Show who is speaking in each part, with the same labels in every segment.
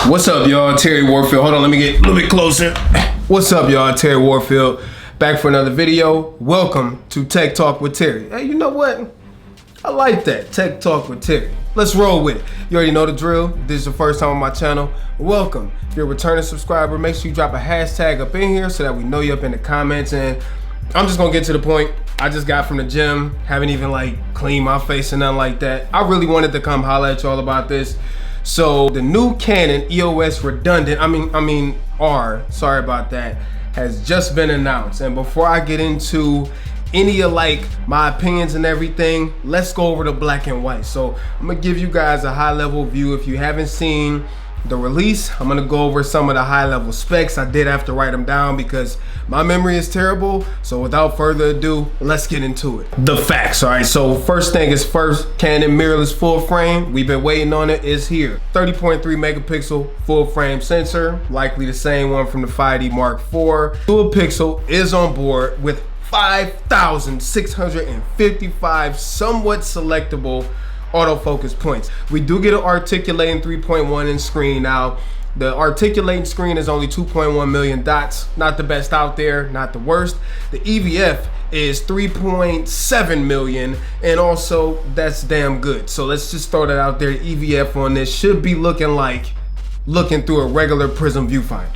Speaker 1: What's up, y'all? Terry Warfield. Hold on, let me get a little bit closer. What's up, y'all? Terry Warfield. Back for another video. Welcome to Tech Talk with Terry. Hey, you know what? I like that. Tech Talk with Terry. Let's roll with it. You already know the drill. If this is your first time on my channel, welcome. If you're a returning subscriber, make sure you drop a hashtag up in here so that we know you up in the comments. And I'm just gonna get to the point. I just got from the gym. Haven't even like cleaned my face or nothing like that. I really wanted to come holler at y'all about this. So the new Canon EOS redundant, I mean R, sorry about that, has just been announced. And before I get into any of like my opinions and everything, let's go over the black and white. So I'm gonna give you guys a high level view. If you haven't seen the release, I'm gonna go over some of the high level specs. I did have to write them down because my memory is terrible. So without further ado, let's get into it. The facts, all right? So first thing is first, Canon mirrorless full frame. We've been waiting on it, is here. 30.3 megapixel full frame sensor, likely the same one from the 5D Mark IV. Dual pixel is on board with 5,655 somewhat selectable autofocus points. We do get an articulating 3.1 inch screen. Now, the articulating screen is only 2.1 million dots. Not the best out there, not the worst. The EVF is 3.7 million, and also that's damn good. So let's just throw that out there. The EVF on this should be looking through a regular prism viewfinder.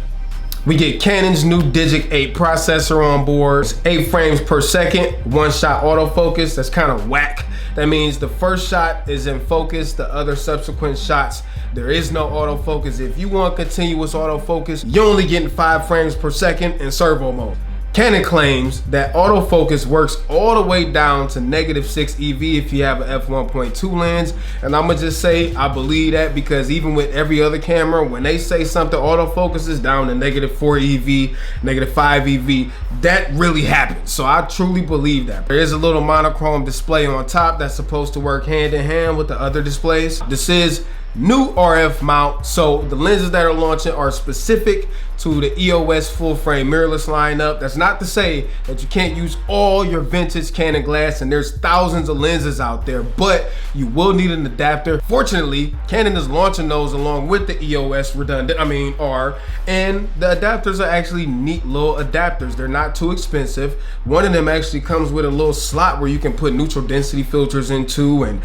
Speaker 1: We get Canon's new Digic 8 processor on board. It's 8 frames per second, one shot autofocus. That's kind of whack. That means the first shot is in focus, the other subsequent shots, there is no autofocus. If you want continuous autofocus, you're only getting 5 frames per second in servo mode. Canon claims that autofocus works all the way down to -6 EV if you have an f1.2 lens. And I'm gonna just say, I believe that because even with every other camera, when they say something autofocus is down to -4 EV, -5 EV, that really happens. So I truly believe that. There is a little monochrome display on top that's supposed to work hand in hand with the other displays. This is new RF mount, so the lenses that are launching are specific to the EOS full frame mirrorless lineup. That's not to say that you can't use all your vintage Canon glass, and there's thousands of lenses out there, but you will need an adapter. Fortunately, Canon is launching those along with the EOS R, and the adapters are actually neat little adapters. They're not too expensive. One of them actually comes with a little slot where you can put neutral density filters into and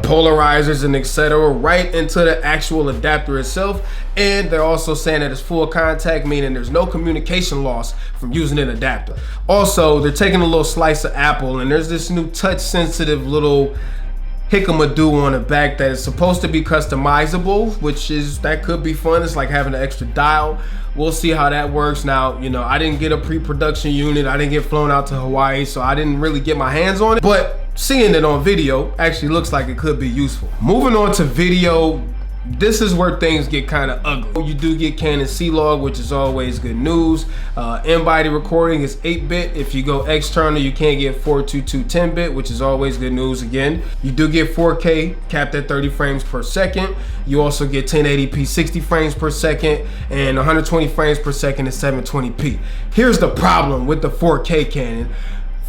Speaker 1: polarizers and etc. right into the actual adapter itself. And they're also saying that it's full contact, meaning there's no communication loss from using an adapter. Also, they're taking a little slice of apple, and there's this new touch sensitive little hickamadoo on the back that is supposed to be customizable, that could be fun. It's like having an extra dial. We'll see how that works. Now, you know, I didn't get a pre-production unit. I didn't get flown out to Hawaii, so I didn't really get my hands on it. But seeing it on video actually looks like it could be useful. Moving on to video, this is where things get kind of ugly. You do get Canon C-Log, which is always good news. In-body recording is 8-bit. If you go external, you can't get 422 10-bit, which is always good news again. You do get 4K, capped at 30 frames per second. You also get 1080p 60 frames per second, and 120 frames per second is 720p. Here's the problem with the 4K Canon.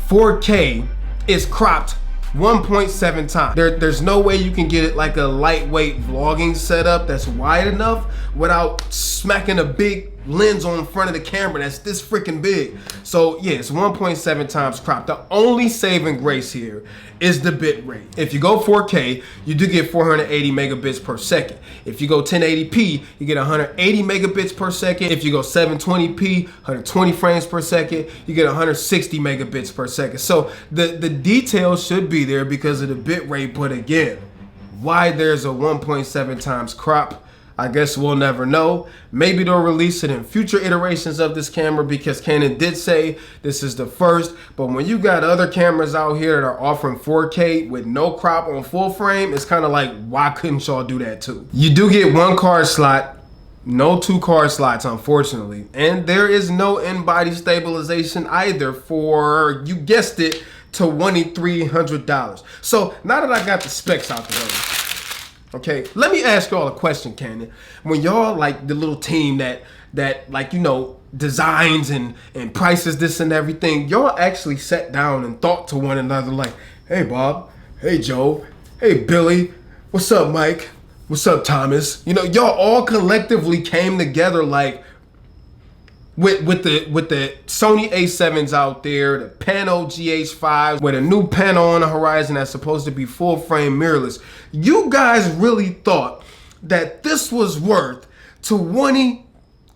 Speaker 1: 4K is cropped 1.7 times. There's no way you can get it like a lightweight vlogging setup that's wide enough without smacking a big lens on front of the camera that's this freaking big. So yeah, it's 1.7 times cropped. The only saving grace here is the bit rate. If you go 4K, you do get 480 megabits per second. If you go 1080p, you get 180 megabits per second. If you go 720p, 120 frames per second, you get 160 megabits per second. So the details should be there because of the bit rate, but again, why there's a 1.7 times crop, I guess we'll never know. Maybe they'll release it in future iterations of this camera because Canon did say this is the first. But when you got other cameras out here that are offering 4K with no crop on full frame, it's kind of like, why couldn't y'all do that too? You do get 1 card slot, no 2 card slots, unfortunately. And there is no in-body stabilization either for, you guessed it, to $2,300. So now that I got the specs out the way, okay, let me ask y'all a question, Canon. When y'all like the little team that like, you know, designs and prices this and everything, y'all actually sat down and thought to one another like, hey Bob, hey Joe, hey Billy, what's up Mike? What's up, Thomas? You know, y'all all collectively came together like with the Sony A7s out there, the Pano GH5s, with a new Pano on the horizon that's supposed to be full frame mirrorless. You guys really thought that this was worth $2,300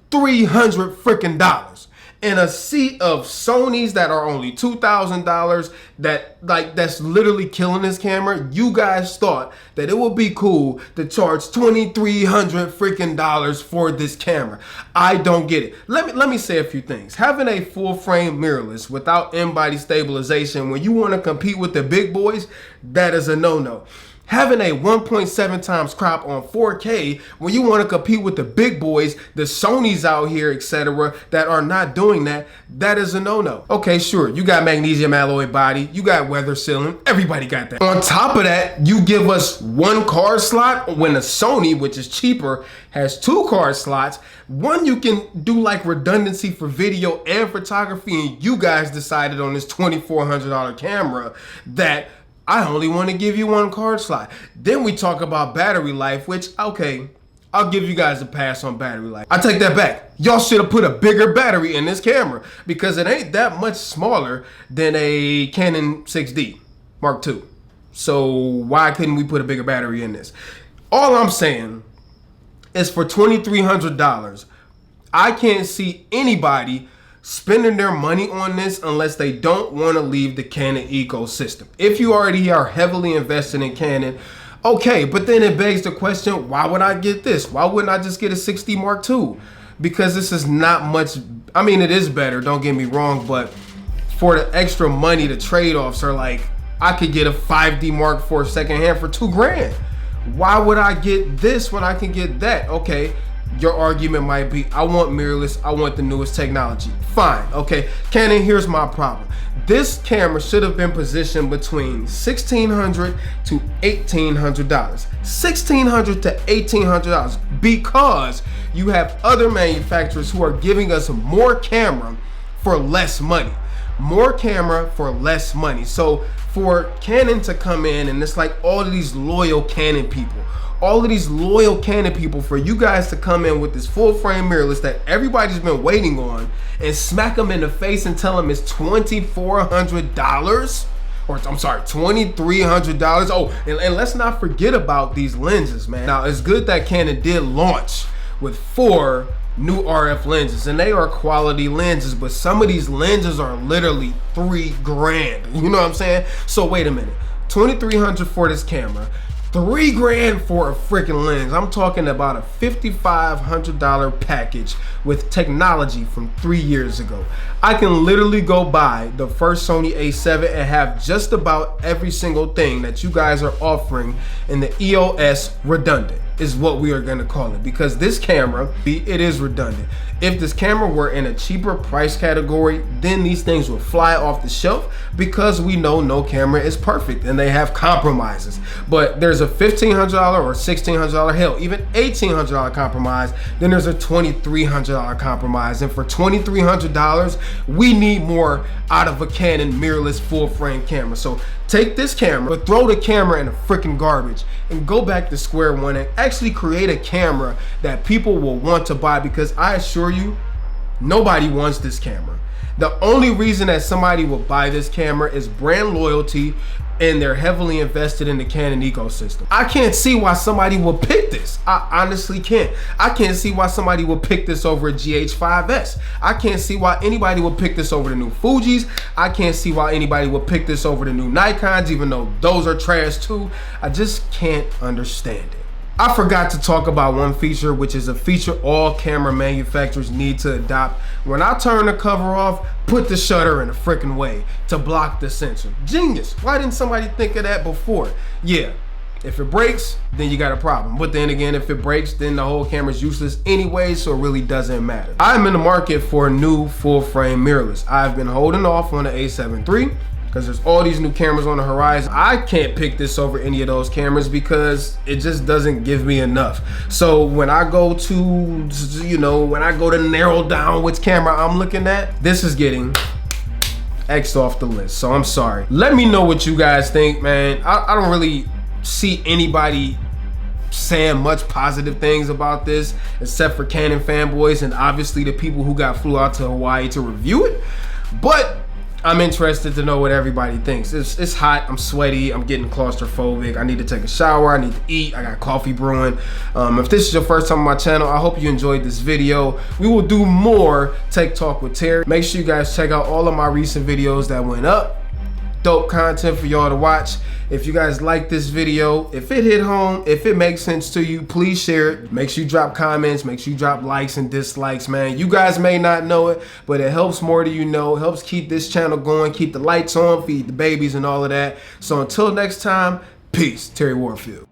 Speaker 1: freaking dollars. And a seat of Sonys that are only $2,000 that's literally killing this camera. You guys thought that it would be cool to charge $2,300 freaking dollars for this camera. I don't get it. Let me say a few things. Having a full frame mirrorless without in-body stabilization when you want to compete with the big boys, that is a no-no. Having a 1.7 times crop on 4K when you want to compete with the big boys, the Sonys out here, etc., that are not doing that, that is a no-no. Okay, sure, you got magnesium alloy body, you got weather sealing, everybody got that. On top of that, you give us one card slot when the Sony, which is cheaper, has two card slots. One you can do like redundancy for video and photography, and you guys decided on this $2,400 camera that I only want to give you one card slot. Then we talk about battery life, which, okay, I'll give you guys a pass on battery life. I take that back. Y'all should have put a bigger battery in this camera because it ain't that much smaller than a Canon 6D Mark II. So why couldn't we put a bigger battery in this? All I'm saying is for $2,300, I can't see anybody spending their money on this unless they don't want to leave the Canon ecosystem. If you already are heavily invested in Canon, okay, but then it begs the question, why would I get this? Why wouldn't I just get a 6D Mark II? Because this is not much, I mean, it is better, don't get me wrong, but for the extra money, the trade-offs are like, I could get a 5D Mark IV secondhand for $2,000. Why would I get this when I can get that? Okay, your argument might be, I want mirrorless, I want the newest technology. Fine, okay. Canon, here's my problem. This camera should have been positioned between $1,600 to $1,800. $1,600 to $1,800 because you have other manufacturers who are giving us more camera for less money. More camera for less money. So for Canon to come in, and it's like all of these loyal Canon people, for you guys to come in with this full frame mirrorless that everybody's been waiting on and smack them in the face and tell them it's $2,400, or I'm sorry, $2,300. Oh, and let's not forget about these lenses, man. Now, it's good that Canon did launch with 4 new RF lenses, and they are quality lenses, but some of these lenses are literally $3,000. You know what I'm saying? So wait a minute, $2,300 for this camera, $3,000 for a freaking lens. I'm talking about a $5,500 package with technology from 3 years ago. I can literally go buy the first Sony A7 and have just about every single thing that you guys are offering in the EOS redundant, is what we are going to call it, because this camera, it is redundant. If this camera were in a cheaper price category, then these things would fly off the shelf, because we know no camera is perfect and they have compromises. But there's a $1,500 or $1,600, hell, even $1,800 compromise. Then there's a $2,300 compromise. And for $2,300, we need more out of a Canon mirrorless full frame camera. So take this camera, but throw the camera in the freaking garbage and go back to square one and actually create a camera that people will want to buy, because I assure you, nobody wants this camera. The only reason that somebody will buy this camera is brand loyalty, and they're heavily invested in the Canon ecosystem. I can't see why somebody will pick this. I honestly can't. I can't see why somebody will pick this over a GH5S. I can't see why anybody will pick this over the new Fujis. I can't see why anybody will pick this over the new Nikons, even though those are trash too. I just can't understand it. I forgot to talk about one feature, which is a feature all camera manufacturers need to adopt. When I turn the cover off, put the shutter in a freaking way to block the sensor. Genius. Why didn't somebody think of that before? Yeah, if it breaks, then you got a problem. But then again, if it breaks, then the whole camera's useless anyway, so it really doesn't matter. I'm in the market for a new full frame mirrorless. I've been holding off on the A7 III, because there's all these new cameras on the horizon. I can't pick this over any of those cameras because it just doesn't give me enough. So when I go to, when I go to narrow down which camera I'm looking at, this is getting X'd off the list. So I'm sorry. Let me know what you guys think, man. I don't really see anybody saying much positive things about this, except for Canon fanboys and obviously the people who flew out to Hawaii to review it. But I'm interested to know what everybody thinks. It's hot, I'm sweaty, I'm getting claustrophobic, I need to take a shower, I need to eat, I got coffee brewing. If this is your first time on my channel, I hope you enjoyed this video. We will do more Tech Talk with Terry. Make sure you guys check out all of my recent videos that went up. Dope content for y'all to watch. If you guys like this video, if it hit home, if it makes sense to you, please share it. Make sure you drop comments, make sure you drop likes and dislikes, man. You guys may not know it, but it helps more than you know. It helps keep this channel going, keep the lights on, feed the babies and all of that. So until next time, peace. Terry Warfield.